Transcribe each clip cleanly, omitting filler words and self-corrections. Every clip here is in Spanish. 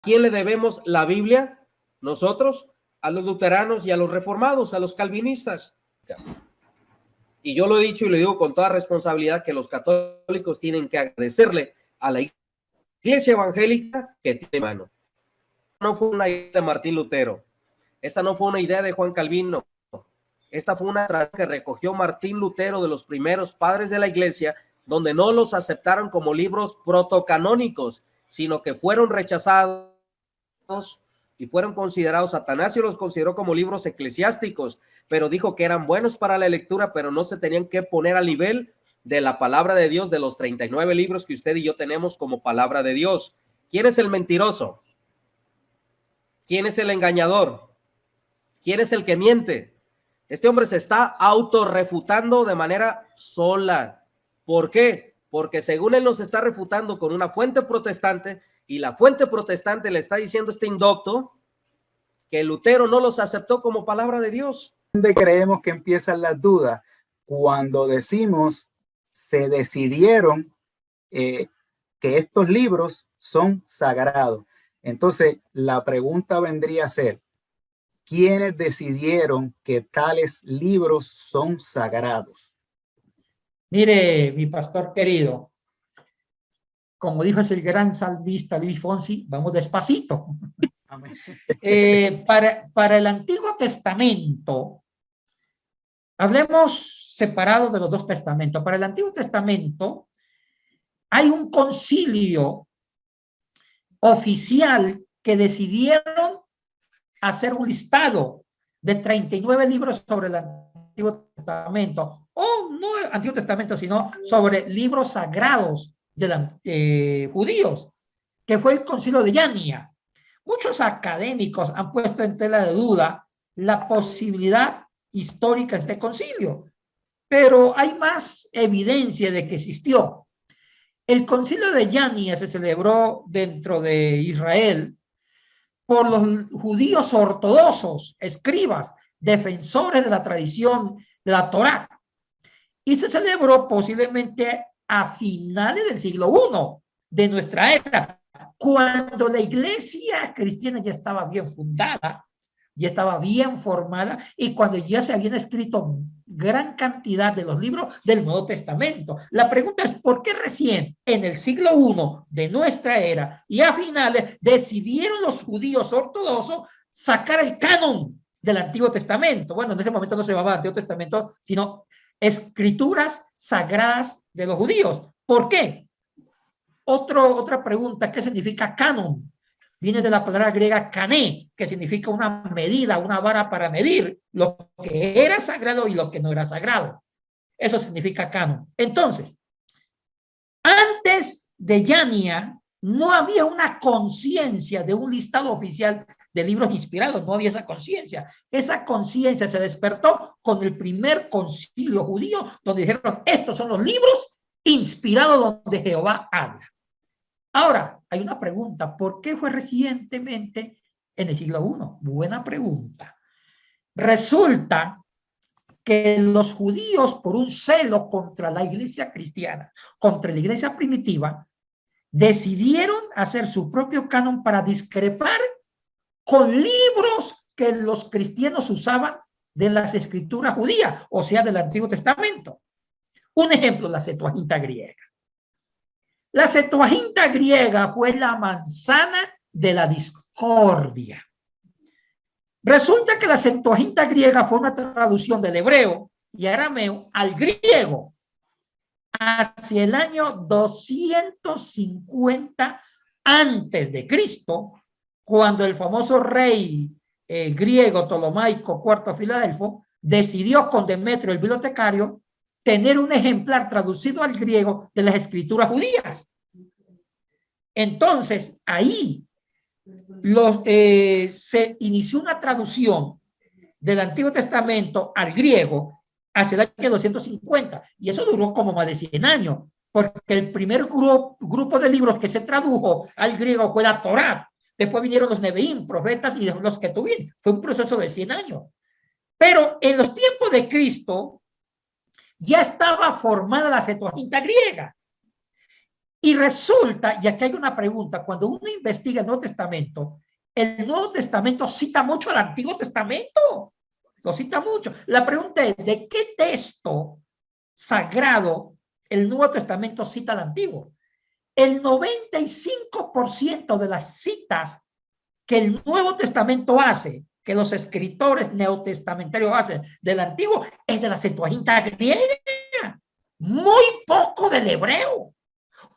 quién le debemos la Biblia? Nosotros, a los luteranos y a los reformados, a los calvinistas. Y yo lo he dicho y lo digo con toda responsabilidad, que los católicos tienen que agradecerle a la iglesia evangélica que tiene mano. No fue una idea de Martín Lutero, esta no fue una idea de Juan Calvino, esta fue una tradición que recogió Martín Lutero de los primeros padres de la iglesia, donde no los aceptaron como libros protocanónicos, sino que fueron rechazados y fueron considerados. Atanasio los consideró como libros eclesiásticos, pero dijo que eran buenos para la lectura, pero no se tenían que poner al nivel de la palabra de Dios, de los 39 libros que usted y yo tenemos como palabra de Dios. ¿Quién es el mentiroso? ¿Quién es el engañador? ¿Quién es el que miente? Este hombre se está autorrefutando de manera sola. ¿Por qué? Porque según él nos está refutando con una fuente protestante, y la fuente protestante le está diciendo a este indocto que Lutero no los aceptó como palabra de Dios. ¿Dónde creemos que empiezan las dudas? Cuando decimos se decidieron que estos libros son sagrados. Entonces, la pregunta vendría a ser, ¿quiénes decidieron que tales libros son sagrados? Mire, mi pastor querido, como dijo el gran salmista Luis Fonsi, vamos despacito. Amén. Para el Antiguo Testamento, hablemos separado de los dos testamentos. Para el Antiguo Testamento hay un concilio oficial que decidieron hacer un listado de 39 libros sobre el Antiguo Testamento, o no el Antiguo Testamento, sino sobre libros sagrados de los judíos, que fue el concilio de Yania. Muchos académicos han puesto en tela de duda la posibilidad histórica de este concilio, pero hay más evidencia de que existió. El concilio de Yania se celebró dentro de Israel por los judíos ortodoxos, escribas, defensores de la tradición de la Torá, y se celebró posiblemente a finales del siglo I de nuestra era, cuando la iglesia cristiana ya estaba bien fundada, ya estaba bien formada, y cuando ya se habían escrito gran cantidad de los libros del Nuevo Testamento. La pregunta es, ¿por qué recién en el siglo I de nuestra era y a finales decidieron los judíos ortodoxos sacar el canon del Antiguo Testamento? Bueno, en ese momento no se llamaba Antiguo Testamento, sino escrituras sagradas de los judíos. ¿Por qué? Otra pregunta, ¿qué significa canon? Viene de la palabra griega kané, que significa una medida, una vara para medir lo que era sagrado y lo que no era sagrado. Eso significa canon. Entonces, antes de Yania, no había una conciencia de un listado oficial de libros inspirados, no había esa conciencia. Esa conciencia se despertó con el primer concilio judío, donde dijeron, estos son los libros inspirados donde Jehová habla. Ahora, hay una pregunta, ¿por qué fue recientemente en el siglo I? Buena pregunta. Resulta que los judíos, por un celo contra la iglesia cristiana, contra la iglesia primitiva, decidieron hacer su propio canon para discrepar con libros que los cristianos usaban de las escrituras judías, o sea, del Antiguo Testamento. Un ejemplo, la Septuaginta griega. La Septuaginta griega fue la manzana de la discordia. Resulta que la Septuaginta griega fue una traducción del hebreo y arameo al griego hacia el año 250 antes de Cristo, cuando el famoso rey griego Ptolomaico IV Filadelfo decidió con Demetrio el bibliotecario tener un ejemplar traducido al griego de las escrituras judías. Entonces, ahí se inició una traducción del Antiguo Testamento al griego hacia el año 250, y eso duró como más de 100 años, porque el primer grupo de libros que se tradujo al griego fue la Torá. Después vinieron los Nevi'im, profetas, y los Ketuvim. Fue un proceso de 100 años. Pero en los tiempos de Cristo ya estaba formada la Septuaginta griega. Y resulta, y aquí hay una pregunta, cuando uno investiga el Nuevo Testamento cita mucho al Antiguo Testamento, lo cita mucho. La pregunta es, ¿de qué texto sagrado el Nuevo Testamento cita al Antiguo? El 95% de las citas que el Nuevo Testamento hace, que los escritores neotestamentarios hacen del Antiguo, es de la Septuaginta griega, muy poco del hebreo.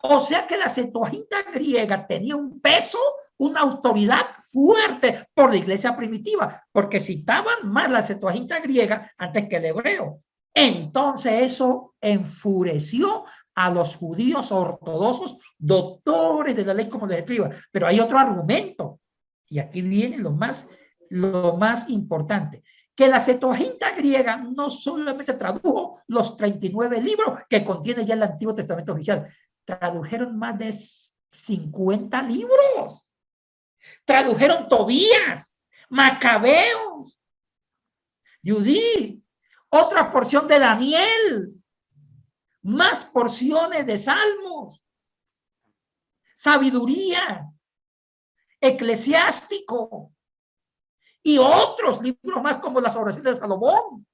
O sea que la Septuaginta griega tenía un peso, una autoridad fuerte por la iglesia primitiva, porque citaban más la Septuaginta griega antes que el hebreo. Entonces eso enfureció a los judíos ortodoxos, doctores de la ley como les escriba. Pero hay otro argumento, y aquí viene lo más importante, que la Septuaginta griega no solamente tradujo los 39 libros que contiene ya el Antiguo Testamento oficial, tradujeron más de 50 libros. Tradujeron Tobías, Macabeos, Judí, otra porción de Daniel, más porciones de Salmos, Sabiduría, Eclesiástico y otros libros más como las oraciones de Salomón.